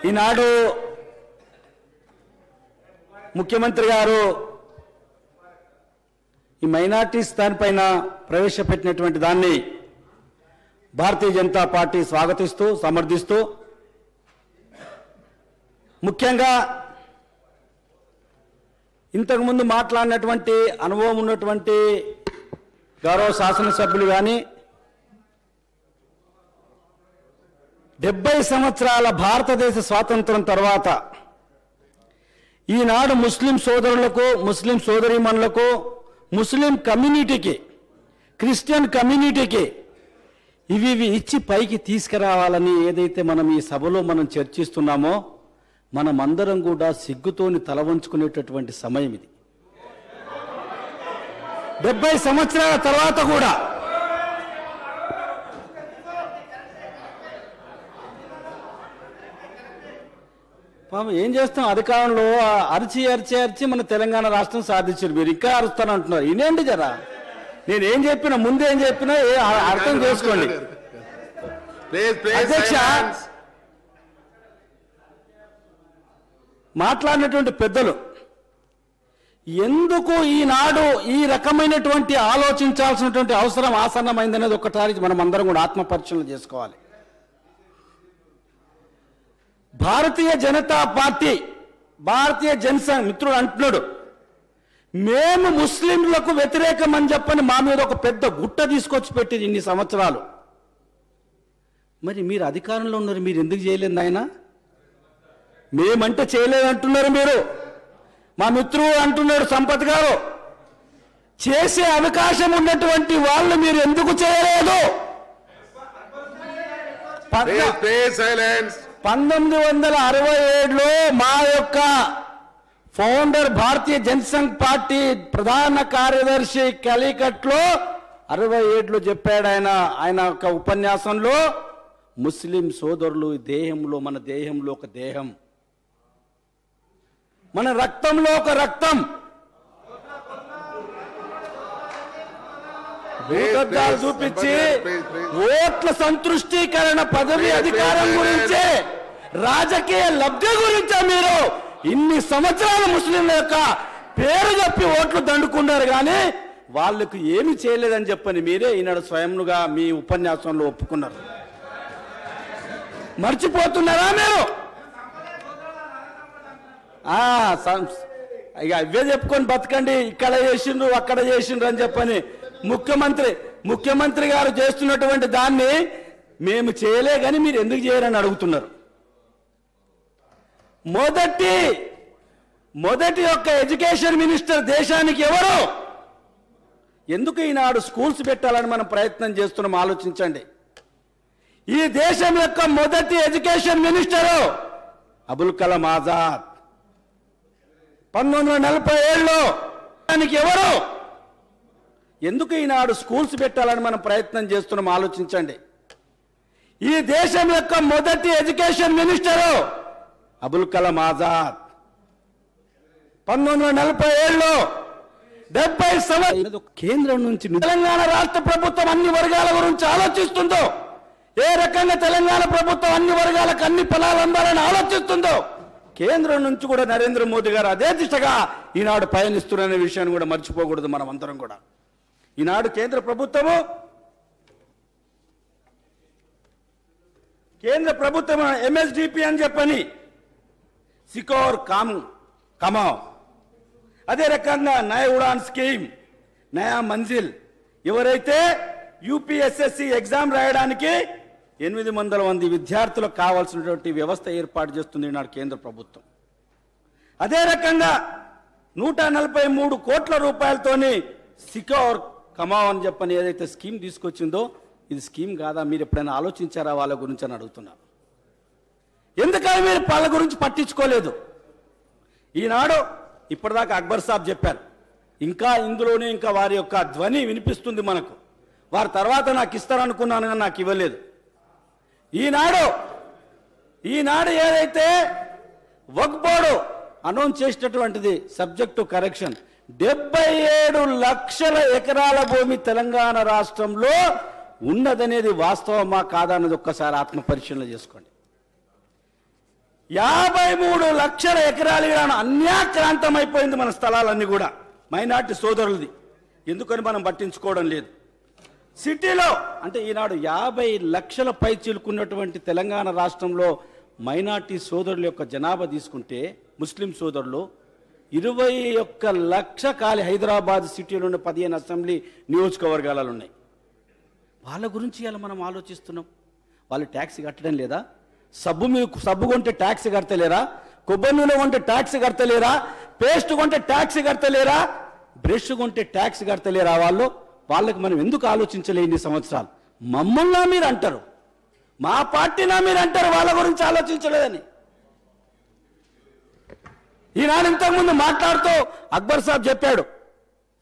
ఈనాడు ముఖ్యమంత్రి గారు ఈ మైనారిటీస్ దానిపైన ప్రవేశపెట్టినటువంటి దాన్ని భారతీయ జనతా పార్టీ స్వాగతిస్తూ సమర్థిస్తూ ముఖ్యంగా ఇంతకుముందు మాట్లాడినటువంటి అనుభవం ఉన్నటువంటి గౌరవ శాసనసభ్యులు కానీ 70 సంవత్సరాల భారతదేశ స్వాతంత్రం తర్వాత ఈనాడు ముస్లిం సోదరులకు ముస్లిం సోదరీమణులకు ముస్లిం కమ్యూనిటీకి క్రిస్టియన్ కమ్యూనిటీకి ఇవి ఇచ్చి పైకి తీసుకురావాలని ఏదైతే మనం ఈ సభలో మనం చర్చిస్తున్నామో మనమందరం కూడా సిగ్గుతోని తల వంచుకునేటటువంటి సమయం ఇది 70 సంవత్సరాల తర్వాత కూడా ఏం చేస్తాం అధికారంలో అరిచి అరిచి అరిచి మన తెలంగాణ రాష్ట్రం సాధించారు మీరు ఇంకా అరుస్తాను అంటున్నారు ఇనేంటి జరా నేనేం చెప్పినా ముందేం చెప్పినా అర్థం చేసుకోండి అధ్యక్ష మాట్లాడినటువంటి పెద్దలు ఎందుకు ఈనాడు ఈ రకమైనటువంటి ఆలోచించాల్సినటువంటి అవసరం ఆసన్నమైందనేది ఒక్కసారి మనం అందరం కూడా ఆత్మపరిశీలన చేసుకోవాలి భారతీయ జనతా పార్టీ భారతీయ జనసంఘ్ మిత్రుడు అంటున్నాడు మేము ముస్లింలకు వ్యతిరేకం అని చెప్పని మా మీద ఒక పెద్ద గుట్ట తీసుకొచ్చి పెట్టింది ఇన్ని సంవత్సరాలు మరి మీరు అధికారంలో ఉన్నారు మీరు ఎందుకు చేయలేదు ఆయన మేమంటే చేయలేదంటున్నారు మీరు మా మిత్రుడు అంటున్నాడు సంపత్ గారు చేసే అవకాశం ఉన్నటువంటి వాళ్ళు మీరు ఎందుకు చేయలేదు 1967లో మా యొక్క ఫౌండర్ భారతీయ జనసంఘ్ పార్టీ ప్రధాన కార్యదర్శి కలికట్లో 67లో చెప్పాడు ఆయన ఒక ఉపన్యాసంలో ముస్లిం సోదరులు దేహంలో మన దేహంలో ఒక దేహం మన రక్తంలో ఒక రక్తం భూతద్దాలు చూపించి ఓట్ల సంతృష్టీకరణ పదవి అధికారం గురించే రాజకీయ లబ్ధి గురించే మీరు ఇన్ని సంవత్సరాల ముస్లింల యొక్క పేరు చెప్పి ఓట్లు దండుకున్నారు కానీ వాళ్ళకు ఏమి చేయలేదని చెప్పని మీరే ఈనాడు స్వయంగా మీ ఉపన్యాసంలో ఒప్పుకున్నారు మర్చిపోతున్నారా మీరు ఇక అవే చెప్పుకొని బతకండి ఇక్కడ చేసిండ్రు అక్కడ చేసిండ్రు అని చెప్పని ముఖ్యమంత్రి గారు చేస్తున్నటువంటి దాన్ని మేము చేయలే కానీ మీరు ఎందుకు చేయరని అడుగుతున్నారు మొదటి యొక్క ఎడ్యుకేషన్ మినిస్టర్ దేశానికి ఎవరు ఎందుకు ఈనాడు స్కూల్స్ పెట్టాలని మనం ప్రయత్నం చేస్తున్నాం ఆలోచించండి ఈ దేశం యొక్క మొదటి ఎడ్యుకేషన్ మినిస్టరు అబుల్ కలాం ఆజాద్ 1947లో దానికి ఎవరు ఎందుకు ఈనాడు స్కూల్స్ పెట్టాలని మనం ప్రయత్నం చేస్తున్నాం ఆలోచించండి ఈ దేశం యొక్క మొదటి ఎడ్యుకేషన్ మినిస్టరు అబుల్ కలాం ఆజాద్ 1947లో 70 సంవత్సరాలు కేంద్రం నుంచి తెలంగాణ రాష్ట్ర ప్రభుత్వం అన్ని వర్గాల గురించి ఆలోచిస్తుందో ఏ రకంగా తెలంగాణ ప్రభుత్వం అన్ని వర్గాలకు అన్ని ఫలాలు అందాలని ఆలోచిస్తుందో కేంద్రం నుంచి కూడా నరేంద్ర మోదీ గారు అదే దిశగా ఈనాడు పయనిస్తున్న విషయాన్ని కూడా మర్చిపోకూడదు మనం అందరం కూడా ఈనాడు కేంద్ర ప్రభుత్వం ఎంఎస్డిపి అని చెప్పని సికోర్ కమావ్ అదే రకంగా నయ ఉడాన్ స్కీమ్ నయా మంజిల్ ఎవరైతే యూపీఎస్ఎస్సి ఎగ్జామ్ రాయడానికి 800 మంది విద్యార్థులకు కావాల్సినటువంటి వ్యవస్థ ఏర్పాటు చేస్తుంది ఈనాడు కేంద్ర ప్రభుత్వం అదే రకంగా 143 కోట్ల రూపాయలతోని సికోర్ కమావ్ అని చెప్పని ఏదైతే స్కీమ్ తీసుకొచ్చిందో ఇది స్కీమ్ కాదా మీరు ఎప్పుడైనా ఆలోచించారా వాళ్ళ గురించి అని అడుగుతున్నారు ఎందుకని మీరు వాళ్ళ గురించి పట్టించుకోలేదు ఈనాడు ఇప్పటిదాకా అక్బర్ సాబ్ చెప్పారు ఇంకా ఇందులోనే ఇంకా వారి యొక్క ధ్వని వినిపిస్తుంది మనకు వారి తర్వాత నాకు ఇస్తారనుకున్నాను కానీ నాకు ఇవ్వలేదు ఈనాడు ఏదైతే వక్ఫ్ బోర్డు అనౌన్స్ చేసినటువంటిది సబ్జెక్ట్ టు కరెక్షన్ 77 లక్షల ఎకరాల భూమి తెలంగాణ రాష్ట్రంలో ఉన్నదనేది వాస్తవమా కాదా అన్నది ఒక్కసారి ఆత్మ పరిశీలన చేసుకోండి 53 లక్షల ఎకరాలు అన్యాక్రాంతమైపోయింది మన స్థలాలన్నీ కూడా మైనార్టీ సోదరులది. ఎందుకని మనం పట్టించుకోవడం లేదు. సిటీలో అంటే ఈనాడు 50 లక్షల పై చిలుకున్నటువంటి తెలంగాణ రాష్ట్రంలో మైనార్టీ సోదరుల యొక్క జనాభా తీసుకుంటే ముస్లిం సోదరులు 21 లక్ష ఖాళీ హైదరాబాద్ సిటీలో ఉన్న 15 అసెంబ్లీ నియోజకవర్గాలలో ఉన్నాయి. వాళ్ళ గురించి ఇలా మనం ఆలోచిస్తున్నాం. వాళ్ళు ట్యాక్స్ కట్టడం లేదా? సబ్బు కొంటే ట్యాక్స్ కడతలేరా? కొబ్బరి నూనె కొంటే ట్యాక్స్ కడతలేరా? పేస్ట్ కొంటే ట్యాక్స్ కడతలేరా? బ్రష్ కొంటే ట్యాక్స్ కడతలేరా? వాళ్ళకి మనం ఎందుకు ఆలోచించలే ఇన్ని సంవత్సరాలు? మమ్మల్ని మీరు అంటారు, మా పార్టీనా మీరు అంటారు, వాళ్ళ గురించి ఆలోచించలేదని. ఈనాడు ఇంతకుముందు మాట్లాడుతూ అక్బర్ సాబ్ చెప్పాడు,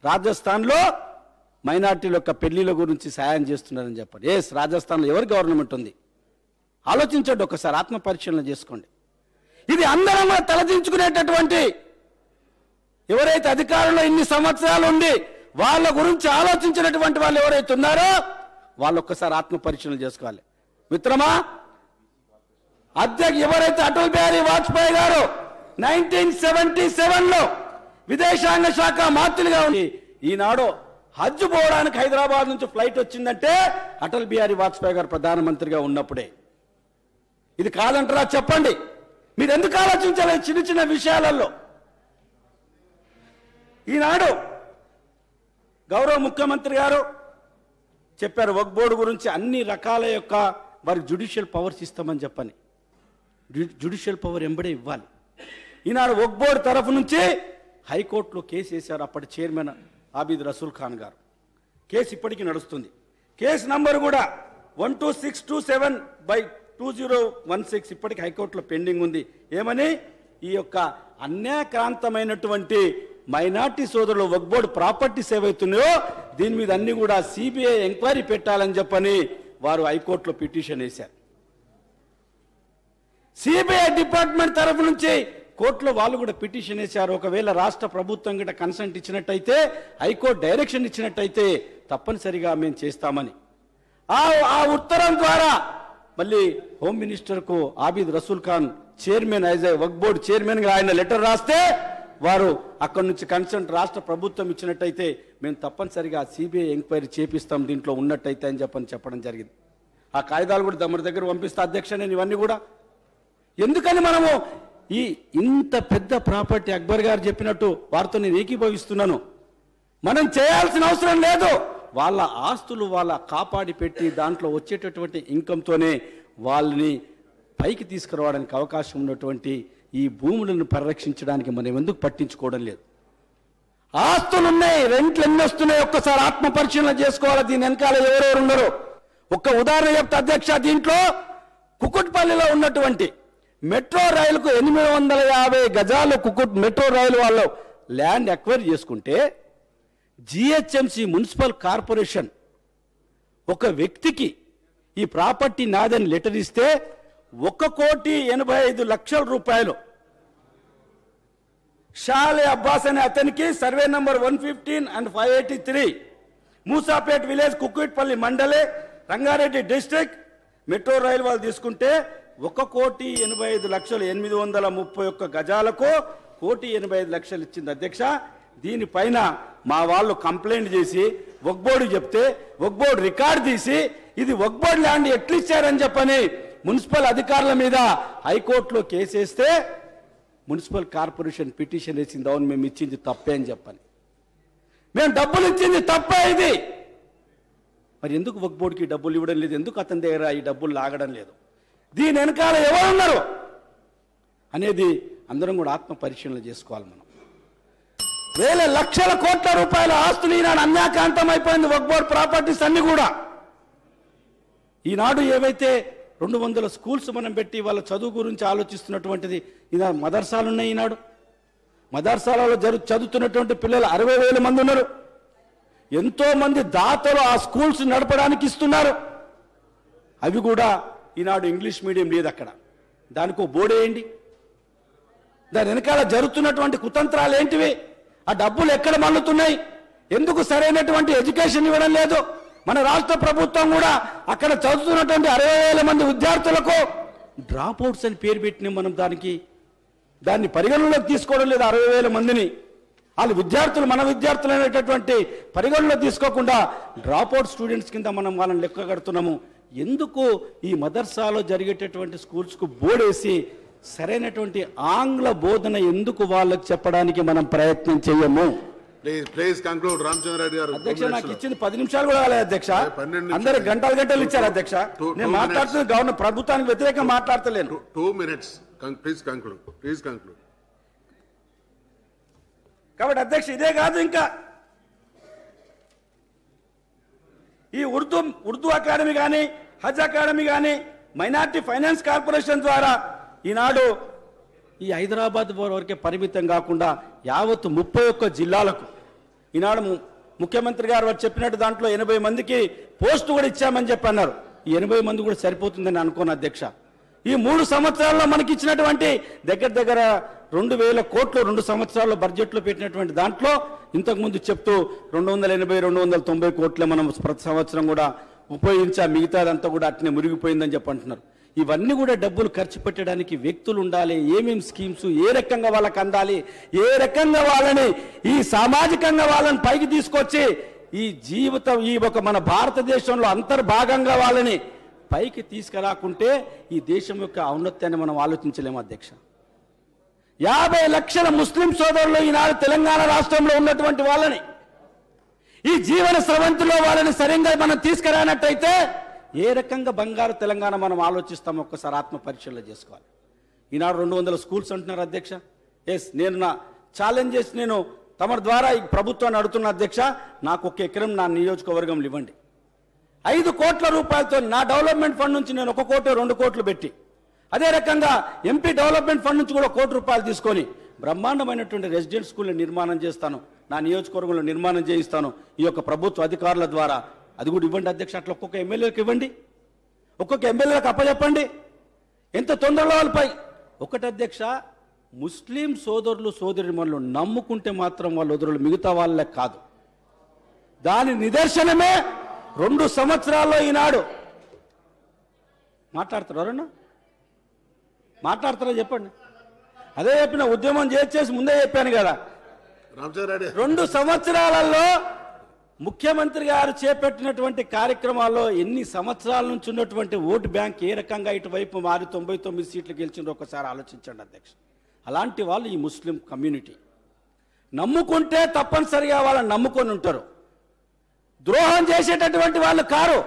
రాజస్థాన్లో మైనార్టీల యొక్క పెళ్లిల గురించి సాయం చేస్తున్నారని చెప్పాడు. ఎస్, రాజస్థాన్లో ఎవరి గవర్నమెంట్ ఉంది? ఆలోచించండి, ఒకసారి ఆత్మ పరిశీలన చేసుకోండి. ఇది అందరం తలదించుకునేటటువంటి, ఎవరైతే అధికారంలో ఇన్ని సంవత్సరాలు ఉండి వాళ్ళ గురించి ఆలోచించినటువంటి వాళ్ళు ఎవరైతే ఉన్నారో వాళ్ళు ఒక్కసారి ఆత్మ పరిశీలన చేసుకోవాలి. మిత్రమా, ఎవరైతే అటల్ బిహారీ వాజ్పేయి గారు 1977లో విదేశాంగ శాఖ మంత్రిగా ఉండి ఈనాడు హజ్ పోవడానికి హైదరాబాద్ నుంచి ఫ్లైట్ వచ్చిందంటే అటల్ బిహారీ వాజ్పేయి గారు ప్రధానమంత్రిగా ఉన్నప్పుడే. ఇది కాదంటారా? చెప్పండి. మీరు ఎందుకు ఆలోచించలేదు చిన్న చిన్న విషయాలలో? ఈనాడు గౌరవ ముఖ్యమంత్రి గారు చెప్పారు వక్ఫ్ బోర్డు గురించి అన్ని రకాల యొక్క వారికి జ్యుడిషియల్ పవర్స్ ఇస్తామని చెప్పని. జ్యుడిషియల్ పవర్ ఎంబడే ఇవ్వాలి. ఈనాడు వక్ఫ్ బోర్డు తరఫు నుంచి హైకోర్టులో కేసు వేశారు అప్పటి చైర్మన్ ఆబిద్ రసూల్ ఖాన్ గారు. కేసు ఇప్పటికీ నడుస్తుంది. కేసు నంబర్ కూడా 12627/2016 ఇప్పటికీ హైకోర్టులో పెండింగ్ ఉంది. ఏమని? ఈ యొక్క అన్యాక్రాంతమైనటువంటి మైనార్టీ సోదరులు వక్ఫ్ బోర్డు ప్రాపర్టీస్ ఏవైతున్నాయో దీని మీద అన్ని కూడా సిబిఐ ఎంక్వైరీ పెట్టాలని చెప్పని వారు హైకోర్టులో పిటిషన్ వేశారు. సిబిఐ డిపార్ట్మెంట్ తరఫు నుంచి కోర్టులో వాళ్ళు కూడా పిటిషన్ వేశారు. ఒకవేళ రాష్ట్ర ప్రభుత్వం గిట్ట కన్సెంట్ ఇచ్చినట్టయితే, హైకోర్టు డైరెక్షన్ ఇచ్చినట్టయితే తప్పనిసరిగా మేము చేస్తామని ఆ ఉత్తరం ద్వారా మళ్ళీ హోమ్ మినిస్టర్కు Abid Rasool Khan chairman as a Waqf board chairman గా ఆయన లెటర్ రాస్తే వారు అక్కడి నుంచి కన్సెంట్ రాష్ట్ర ప్రభుత్వం ఇచ్చినట్టయితే మేము తప్పనిసరిగా సిబిఐ ఎంక్వైరీ చేపిస్తాం దీంట్లో ఉన్నట్టయితే అని చెప్పడం జరిగింది. ఆ కాగితాలు కూడా మన దగ్గర పంపిస్తా అధ్యక్ష. నేను ఇవన్నీ కూడా ఎందుకని మనము ఇంత పెద్ద ప్రాపర్టీ అక్బర్ గారు చెప్పినట్టు వారితో నేను ఏకీభవిస్తున్నాను. మనం చేయాల్సిన అవసరం లేదు. వాళ్ళ ఆస్తులు వాళ్ళ కాపాడి పెట్టి దాంట్లో వచ్చేటటువంటి ఇన్కంతోనే వాళ్ళని పైకి తీసుకురావడానికి అవకాశం ఉన్నటువంటి ఈ భూములను పరిరక్షించడానికి మనం ఎందుకు పట్టించుకోవడం లేదు? ఆస్తులున్నాయి, రెంట్లు ఎన్ని వస్తున్నాయి ఒక్కసారి ఆత్మ పరిశీలన చేసుకోవాలి. దీని వెనకాల ఎవరెవరు ఉన్నారు? ఒక్క ఉదాహరణ చెప్తే అధ్యక్ష, దీంట్లో కుకుట్పల్లిలో ఉన్నటువంటి మెట్రో రైలుకు 850 గజాలు మెట్రో రైలు వాళ్ళు ల్యాండ్ అక్వైర్ చేసుకుంటే జిహెచ్ఎంసి మున్సిపల్ కార్పొరేషన్ ఒక వ్యక్తికి ఈ ప్రాపర్టీ నాదని లెటర్ ఇస్తే 1,85,00,000 రూపాయలు షాలే అబ్బాస్ అనే అతనికి survey number 115 and 583 Moosapet village Kukatpally మండలే రంగారెడ్డి డిస్ట్రిక్ట్ మెట్రో రైలు వాళ్ళు తీసుకుంటే 1,85,00,000 831 గజాలకు 1,85,00,000 ఇచ్చింది అధ్యక్ష. దీనిపైన మా వాళ్ళు కంప్లైంట్ చేసి వక్ఫ్ బోర్డు చెప్తే వక్ఫ్ బోర్డు రికార్డు తీసి ఇది వక్ఫ్ బోర్డు ల్యాండ్ ఎట్లు ఇచ్చారని చెప్పని మున్సిపల్ అధికారుల మీద హైకోర్టులో కేసేస్తే మున్సిపల్ కార్పొరేషన్ పిటిషన్ వేసింది, అవును మేము ఇచ్చింది తప్పే అని చెప్పని. మేము డబ్బులు ఇచ్చింది తప్పే ఇది. మరి ఎందుకు వక్ఫ్ బోర్డుకి డబ్బులు ఇవ్వడం లేదు? ఎందుకు అతని దగ్గర ఈ డబ్బులు లాగడం లేదు? దీని వెనకాల ఎవరున్నారు అనేది అందరం కూడా ఆత్మ పరిశీలన చేసుకోవాలి. మనం వేల లక్షల కోట్ల రూపాయల ఆస్తులు ఈనాడు అన్యాక్రాంతం అయిపోయింది. వక్ఫ్ బోర్డు ప్రాపర్టీస్ అన్ని కూడా ఈనాడు ఏవైతే 200 స్కూల్స్ మనం పెట్టి వాళ్ళ చదువు గురించి ఆలోచిస్తున్నటువంటిది ఈనాడు మదర్సాలు ఉన్నాయి. ఈనాడు మదర్సాలలో చదువుతున్నటువంటి పిల్లలు 60,000 మంది ఉన్నారు. ఎంతో మంది దాతలు ఆ స్కూల్స్ నడపడానికి ఇస్తున్నారు. అవి కూడా ఈనాడు ఇంగ్లీష్ మీడియం లేదు అక్కడ. దానికి బోర్డు వేయండి. దాని వెనకాల జరుగుతున్నటువంటి కుతంత్రాలు ఏంటివి? ఆ డబ్బులు ఎక్కడ మల్లుతున్నాయి? ఎందుకు సరైనటువంటి ఎడ్యుకేషన్ ఇవ్వడం లేదు? మన రాష్ట్ర ప్రభుత్వం కూడా అక్కడ చదువుతున్నటువంటి 60,000 మంది విద్యార్థులకు డ్రాప్ అవుట్స్ అని పేరు పెట్టినాం మనం దాన్ని పరిగణలోకి తీసుకోవడం లేదు. 60,000 మందిని వాళ్ళు విద్యార్థులు, మన విద్యార్థులు అనేటటువంటి పరిగణలోకి తీసుకోకుండా డ్రాప్ అవుట్ స్టూడెంట్స్ కింద మనం వాళ్ళని లెక్క కడుతున్నాము. ఎందుకు ఈ మదర్సాలో జరిగేటటువంటి స్కూల్స్కు బోర్డేసి సరైనటువంటి ఆంగ్ల బోధన ఎందుకు వాళ్ళకి చెప్పడానికి మనం ప్రయత్నం చేయము? Please conclude. రామచంద్రారెడ్డి గారు. అధ్యక్ష, నాకు ఇచ్చింది 10 నిమిషాలు కూడా కాలేదు అధ్యక్ష. అందరు గంటలు ఇచ్చారు అధ్యక్ష. నేను మాట్లాడుతున్న గవర్నమెంట్ ప్రభుత్వానికి వ్యతిరేకంగా మాట్లాడతలేను. 2 minutes. Please conclude. కాబట్టి అధ్యక్ష, ఇదే కాదు, ఇంకా ఈ ఉర్దూ అకాడమీ కానీ, హజ్ అకాడమీ కానీ, మైనార్టీ ఫైనాన్స్ కార్పొరేషన్ ద్వారా ఈనాడు ఈ హైదరాబాద్ వరకే పరిమితం కాకుండా యావత్ 31 జిల్లాలకు ఈనాడు ముఖ్యమంత్రి గారు వారు చెప్పినట్టు దాంట్లో 80 మందికి పోస్టు కూడా ఇచ్చామని చెప్పి అన్నారు. ఈ 80 మంది కూడా సరిపోతుందని అనుకోను అధ్యక్ష. ఈ 3 సంవత్సరాల్లో మనకి ఇచ్చినటువంటి దగ్గర 2,000 కోట్లు 2 సంవత్సరాల్లో బడ్జెట్లో పెట్టినటువంటి దాంట్లో ఇంతకుముందు చెప్తూ 280-290 కోట్లే మనం ప్రతి సంవత్సరం కూడా ఉపయోగించా, మిగతాదంతా కూడా అట్నే మురిగిపోయిందని చెప్పి అంటున్నారు. ఇవన్నీ కూడా డబ్బులు ఖర్చు పెట్టడానికి వ్యక్తులు ఉండాలి. ఏమేమి స్కీమ్స్ ఏ రకంగా వాళ్ళకి అందాలి, ఏ రకంగా వాళ్ళని ఈ సామాజికంగా వాళ్ళని పైకి తీసుకొచ్చి ఈ ఒక మన భారతదేశంలో అంతర్భాగంగా వాళ్ళని పైకి తీసుకురాకుంటే ఈ దేశం యొక్క ఔన్నత్యాన్ని మనం ఆలోచించలేము అధ్యక్ష. 50 లక్షల ముస్లిం సోదరులు ఈనాడు తెలంగాణ రాష్ట్రంలో ఉన్నటువంటి వాళ్ళని ఈ జీవన స్రవంతిలో వాళ్ళని సరిగ్గా మనం తీసుకురానట్టయితే ఏ రకంగా బంగారు తెలంగాణ మనం ఆలోచిస్తామో ఒక్కసారి ఆత్మ పరీక్షలు చేసుకోవాలి. ఈనాడు 200 స్కూల్స్ అంటున్నారు అధ్యక్ష. నేను నా ఛాలెంజ్ చేసి నేను తమ ద్వారా ఈ ప్రభుత్వాన్ని అడుగుతున్న అధ్యక్ష, నాకు 1 ఎకరం నా నియోజకవర్గంలో ఇవ్వండి. 5 కోట్ల రూపాయలతో నా డెవలప్మెంట్ ఫండ్ నుంచి నేను 1 కోటి 2 కోట్లు పెట్టి, అదే రకంగా ఎంపీ డెవలప్మెంట్ ఫండ్ నుంచి కూడా 1 కోటి రూపాయలు తీసుకొని బ్రహ్మాండమైనటువంటి రెసిడెంట్ స్కూల్ని నిర్మాణం చేస్తాను, నా నియోజకవర్గంలో నిర్మాణం చేయిస్తాను ఈ యొక్క ప్రభుత్వ అధికారుల ద్వారా. అది కూడా ఇవ్వండి అధ్యక్ష. అట్లా ఒక్కొక్క ఎమ్మెల్యేలకు ఇవ్వండి, ఒక్కొక్క ఎమ్మెల్యేలకు అప్పచెప్పండి. ఎంత తొందరలో వాళ్ళపై ఒకటి అధ్యక్ష, ముస్లిం సోదరులు సోదరిమణులు నమ్ముకుంటే మాత్రం వాళ్ళు వదరులు, మిగతా వాళ్ళే కాదు. దాని నిదర్శనమే 2 సంవత్సరాల్లో ఈనాడు మాట్లాడతారు. మాట్లాడతారా చెప్పండి. అదే చెప్పిన ఉద్యమం చేసి ముందే చెప్పాను కదా. 2 సంవత్సరాలలో ముఖ్యమంత్రి గారు చేపట్టినటువంటి కార్యక్రమాల్లో ఎన్ని సంవత్సరాల నుంచి ఉన్నటువంటి ఓటు బ్యాంక్ ఏ రకంగా ఇటువైపు మారి 99 సీట్లు గెలిచిండ్రో ఒకసారి ఆలోచించండి అధ్యక్ష. అలాంటి వాళ్ళు ఈ ముస్లిం కమ్యూనిటీ నమ్ముకుంటే తప్పనిసరిగా వాళ్ళని నమ్ముకొని ఉంటారు. ద్రోహం చేసేటటువంటి వాళ్ళు కారు.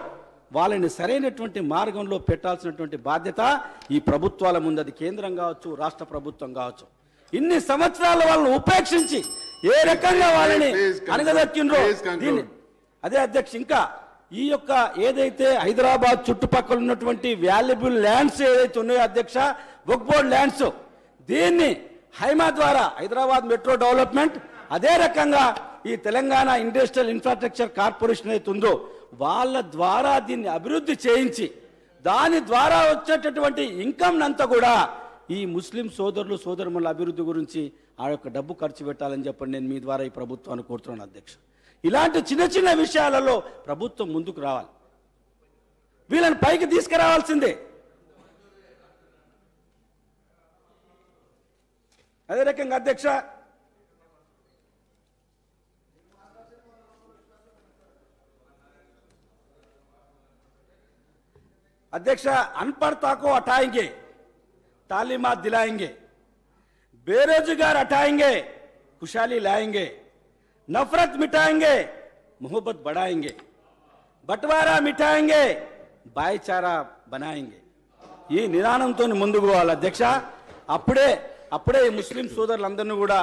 వాళ్ళని సరైనటువంటి మార్గంలో పెట్టాల్సినటువంటి బాధ్యత ఈ ప్రభుత్వాల ముందు, అది కేంద్రం కావచ్చు, రాష్ట్ర ప్రభుత్వం కావచ్చు. ఇన్ని సంవత్సరాలు వాళ్ళని ఉపేక్షించి ఏ రకంగా వాళ్ళని అణగదొక్కిండ్రో దీన్ని. అదే అధ్యక్ష, ఇంకా ఈ యొక్క ఏదైతే హైదరాబాద్ చుట్టుపక్కల ఉన్నటువంటి వాల్యుబుల్ ల్యాండ్స్ ఏదైతే ఉన్నాయో అధ్యక్ష, వక్ఫ్ బోర్డ్ ల్యాండ్స్, దీన్ని హైమా ద్వారా హైదరాబాద్ మెట్రో డెవలప్మెంట్, అదే రకంగా ఈ తెలంగాణ ఇండస్ట్రియల్ ఇన్ఫ్రాస్ట్రక్చర్ కార్పొరేషన్ అయితే ఉందో వాళ్ళ ద్వారా దీన్ని అభివృద్ధి చేయించి దాని ద్వారా వచ్చేటటువంటి ఇన్కమ్ అంతా కూడా ఈ ముస్లిం సోదరులు సోదరుల అభివృద్ధి గురించి ఆ యొక్క డబ్బు ఖర్చు పెట్టాలని చెప్పండి నేను మీ ద్వారా ఈ ప్రభుత్వాన్ని కోరుతున్నాను అధ్యక్ష. ఇలాంటి చిన్న చిన్న విషయాలలో ప్రభుత్వం ముందుకు రావాలి, వీళ్ళని పైకి తీసుకురావాల్సిందే. అదే రకంగా అధ్యక్ష, अनपढ़ता को हटाएंगे, तालीमात दिलाएंगे, बेरोजगार हटाएंगे, खुशहाली लाएंगे, नफरत मिटाएंगे, मोहब्बत बढ़ाएंगे, बंटवारा मिटाएंगे, भाईचारा बनाएंगे. ఈ నిదానంతో ముందుకు పోవాలి అధ్యక్ష. అప్పుడే ముస్లిం సోదరులందరినీ కూడా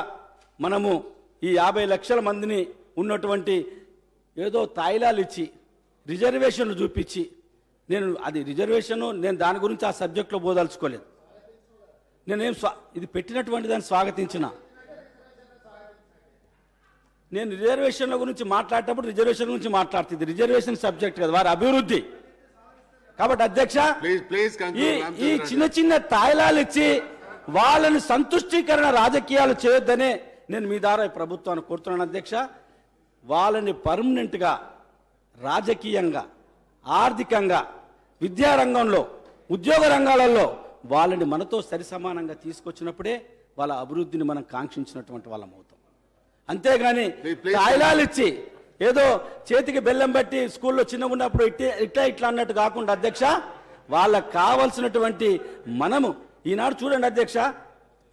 మనము ఈ 50 లక్షల మందిని ఉన్నటువంటి ఏదో తాయిలాలు ఇచ్చి రిజర్వేషన్లు చూపించి, నేను అది రిజర్వేషన్ నేను దాని గురించి ఆ సబ్జెక్ట్లో బోదలుచుకోలేదు. నేనేం ఇది పెట్టినటువంటి దాన్ని స్వాగతించిన. నేను రిజర్వేషన్ల గురించి మాట్లాడేటప్పుడు రిజర్వేషన్ గురించి మాట్లాడుతుంది, రిజర్వేషన్ సబ్జెక్ట్ కదా, వారి అభివృద్ధి. కాబట్టి అధ్యక్ష, ఈ చిన్న చిన్న తాయిలాలు ఇచ్చి వాళ్ళని సంతుష్టీకరణ రాజకీయాలు చేయొద్దనే నేను మీ ద్వారా ఈ ప్రభుత్వాన్ని కోరుతున్నాను అధ్యక్ష. వాళ్ళని పర్మనెంట్గా రాజకీయంగా, ఆర్థికంగా, విద్యారంగంలో, ఉద్యోగ రంగాలలో వాళ్ళని మనతో సరి సమానంగా తీసుకొచ్చినప్పుడే వాళ్ళ అభివృద్ధిని మనం కాంక్షించినటువంటి వాళ్ళం అవుతాం. అంతేగాని తాయిలాలు ఇచ్చి ఏదో చేతికి బెల్లం బట్టి స్కూల్లో చిన్నగా ఉన్నప్పుడు ఇట్లా అన్నట్టు కాకుండా అధ్యక్ష, వాళ్ళకు కావాల్సినటువంటి మనము ఈనాడు చూడండి అధ్యక్ష,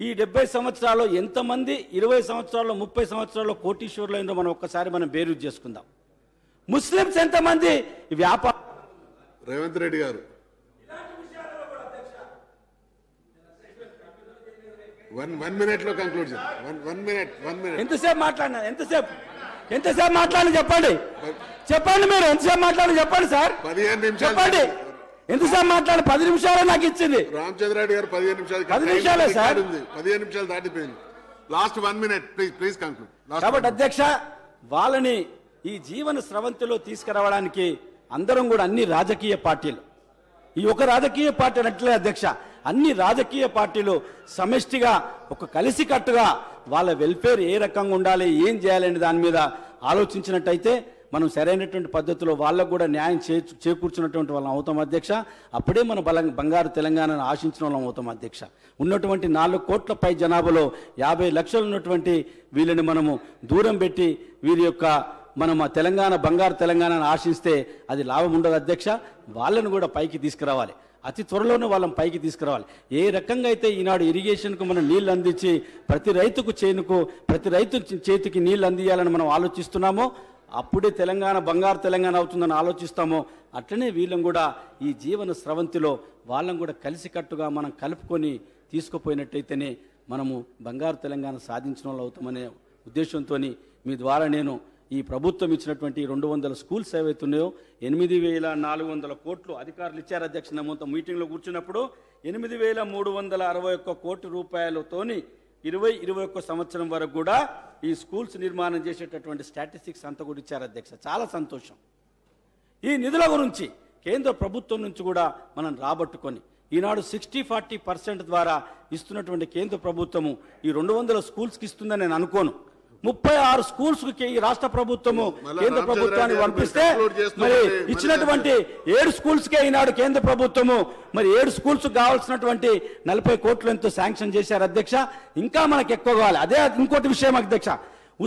ఈ 70 సంవత్సరాల్లో ఎంతమంది 20 సంవత్సరాల్లో 30 సంవత్సరాల్లో కోటీశ్వరులు అయిందో మనం ఒక్కసారి మనం బేరీజు చేసుకుందాం. ముస్లింస్ ఎంతమంది వ్యాపారం. రేవంత్ రెడ్డి గారు వన్ మినిట్ లో కంక్లూడ్ చేయండి. One minute. ఎంతసేపు మాట్లాడినా ఎంతసేపు మాట్లాడిన చెప్పండి మీరు ఎంతసేపు మాట్లాడిన చెప్పండి సార్. 15 నిమిషాలు చెప్పండి ఎంతసేపు మాట్లాడి 10 నిమిషాలే నాకు ఇచ్చింది. రామచంద్రారెడ్డి గారు 15 నిమిషాలు 10 నిమిషాలే సార్. 15 నిమిషాలు దాటిపోయింది. Last 1 minute please conclude. కాబట్టి అధ్యక్ష, వాళ్ళని ఈ జీవన స్రవంతిలో తీసుకురావడానికి అందరం కూడా అన్ని రాజకీయ పార్టీలు, ఈ ఒక రాజకీయ పార్టీ అనట్లే అధ్యక్ష, అన్ని రాజకీయ పార్టీలు సమిష్టిగా ఒక కలిసికట్టుగా వాళ్ళ వెల్ఫేర్ ఏ రకంగా ఉండాలి, ఏం చేయాలనే దాని మీద ఆలోచించినట్టయితే మనం సరైనటువంటి పద్ధతిలో వాళ్ళకు కూడా న్యాయం చేకూర్చున్నటువంటి వాళ్ళం అవుతాం అధ్యక్ష. అప్పుడే మన బంగారు తెలంగాణను ఆశించిన వాళ్ళం అవుతాం అధ్యక్ష. ఉన్నటువంటి 4 కోట్ల పై జనాభాలో 50 లక్షలు ఉన్నటువంటి వీళ్ళని మనము దూరం పెట్టి వీరి యొక్క మనం ఆ తెలంగాణ బంగారు తెలంగాణను ఆశిస్తే అది లాభం ఉండదు అధ్యక్ష. వాళ్ళను కూడా పైకి తీసుకురావాలి, అతి త్వరలోనే వాళ్ళని పైకి తీసుకురావాలి. ఏ రకంగా అయితే ఈనాడు ఇరిగేషన్కు మనం నీళ్లు అందించి ప్రతి రైతు చేతికి నీళ్లు అందియాలని మనం ఆలోచిస్తున్నామో, అప్పుడే తెలంగాణ బంగారు తెలంగాణ అవుతుందని ఆలోచిస్తామో, అట్లనే వీళ్ళం కూడా ఈ జీవన స్రవంతిలో వాళ్ళం కూడా కలిసికట్టుగా మనం కలుపుకొని తీసుకుపోయినట్టయితేనే మనము బంగారు తెలంగాణ సాధించిన వాళ్ళు అవుతామనే ఉద్దేశంతో మీ ద్వారా నేను ఈ ప్రభుత్వం ఇచ్చినటువంటి 200 స్కూల్స్ ఏవైతున్నాయో 8,400 కోట్లు అధికారులు ఇచ్చారు అధ్యక్ష. మొత్తం మీటింగ్లో కూర్చున్నప్పుడు 8,361 కోట్ల రూపాయలతోని 2021 సంవత్సరం వరకు కూడా ఈ స్కూల్స్ నిర్మాణం చేసేటటువంటి స్టాటిస్టిక్స్ అంతా కూడా ఇచ్చారు అధ్యక్ష. చాలా సంతోషం. ఈ నిధుల గురించి కేంద్ర ప్రభుత్వం నుంచి కూడా మనం రాబట్టుకొని ఈనాడు 60-40% ద్వారా ఇస్తున్నటువంటి కేంద్ర ప్రభుత్వము ఈ 200 స్కూల్స్కి ఇస్తుందని నేను అనుకోను. 36 స్కూల్స్కి ఈ రాష్ట్ర ప్రభుత్వము కేంద్ర ప్రభుత్వాన్ని పంపిస్తే మరి ఇచ్చినటువంటి 7 స్కూల్స్కే ఈనాడు కేంద్ర ప్రభుత్వము మరి 7 స్కూల్స్ కావాల్సినటువంటి 40 కోట్లు ఎంతో శాంక్షన్ చేశారు అధ్యక్ష. ఇంకా మనకు ఎక్కువ కావాలి. అదే ఇంకోటి విషయం అధ్యక్ష,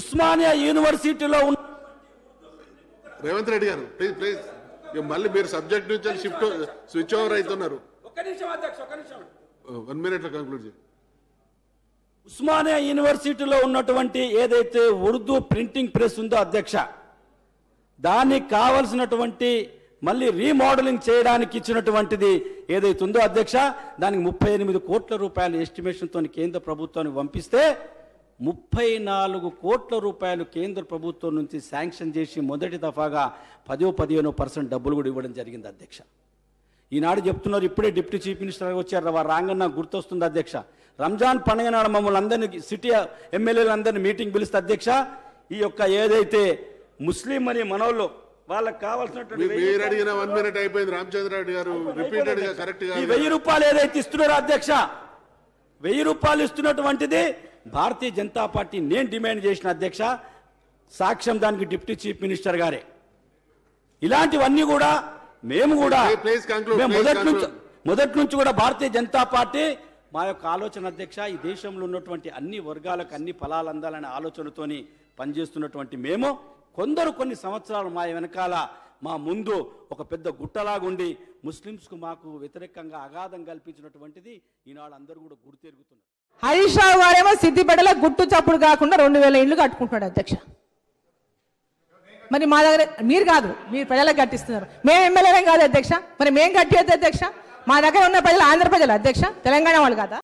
ఉస్మానియా యూనివర్సిటీలో ఉన్న రేవంత్ రెడ్డి గారు ప్లీజ్ మళ్ళీ మీరు సబ్జెక్ట్ నుంచి షిఫ్ట్ స్విచ్ ఓవర్ అవుతున్నారు. 1 మినిట్ లో కంక్లూడ్ చేయండి. ఉస్మానియా యూనివర్సిటీలో ఉన్నటువంటి ఏదైతే ఉర్దూ ప్రింటింగ్ ప్రెస్ ఉందో అధ్యక్ష, దానికి కావలసినటువంటి మళ్ళీ రీమోడలింగ్ చేయడానికి ఇచ్చినటువంటిది ఏదైతే ఉందో అధ్యక్ష, దానికి 38 కోట్ల రూపాయల ఎస్టిమేషన్తో కేంద్ర ప్రభుత్వానికి పంపిస్తే 34 కోట్ల రూపాయలు కేంద్ర ప్రభుత్వం నుంచి శాంక్షన్ చేసి మొదటి దఫాగా 10-15% డబ్బులు కూడా ఇవ్వడం జరిగింది అధ్యక్ష. ఈనాడు చెప్తున్నారు, ఇప్పుడే డిప్యూటీ చీఫ్ మినిస్టర్ వచ్చారు, వారు రాగానే నాకు గుర్తొస్తుంది అధ్యక్ష, రంజాన్ పండుగ నాడు మమ్మల్ని అందరినీ సిటీ ఎమ్మెల్యేలు అందరినీ మీటింగ్ పిలిస్తే అధ్యక్ష, ఈ యొక్క ఏదైతే ముస్లిం అని మనోళ్ళు వాళ్ళకి కావాల్సినటువంటి 1000 రూపాయలు ఏదైతే ఇస్తున్నారో అధ్యక్ష, 1000 రూపాయలు ఇస్తున్నటువంటిది భారతీయ జనతా పార్టీ నేను డిమాండ్ చేసిన అధ్యక్ష. సాక్ష్యం దానికి డిప్యూటీ చీఫ్ మినిస్టర్ గారే. ఇలాంటివన్నీ కూడా మేము కూడా మొదటి నుంచి కూడా భారతీయ జనతా పార్టీ మా యొక్క ఆలోచన అధ్యక్ష, ఈ దేశంలో ఉన్నటువంటి అన్ని వర్గాలకు అన్ని ఫలాలు అందాలనే ఆలోచనతోని పనిచేస్తున్నటువంటి మేము కొన్ని సంవత్సరాలు మా వెనకాల మా ముందు ఒక పెద్ద గుట్టలాగుండి ముస్లింస్కు మాకు వ్యతిరేకంగా అగాధం కల్పించినటువంటిది ఈనాడు అందరూ కూడా గుర్తెరుగుతున్నారు. హరీష్ రావు గారేమో సిద్దిపేటలో గుట్టు చప్పుడు కాకుండా 2000 ఇళ్ళు కట్టుకుంటున్నాడు అధ్యక్ష. మరి మా దగ్గర మీరు కాదు, మీరు ప్రజలకు కట్టిస్తున్నారు. మేము ఎమ్మెల్యేలేం కాదు అధ్యక్ష, మరి మేము కట్టేది అధ్యక్ష. మా దగ్గర ఉన్న ప్రజలు ఆంధ్ర ప్రజలు అధ్యక్ష, తెలంగాణ వాళ్ళు కాదా?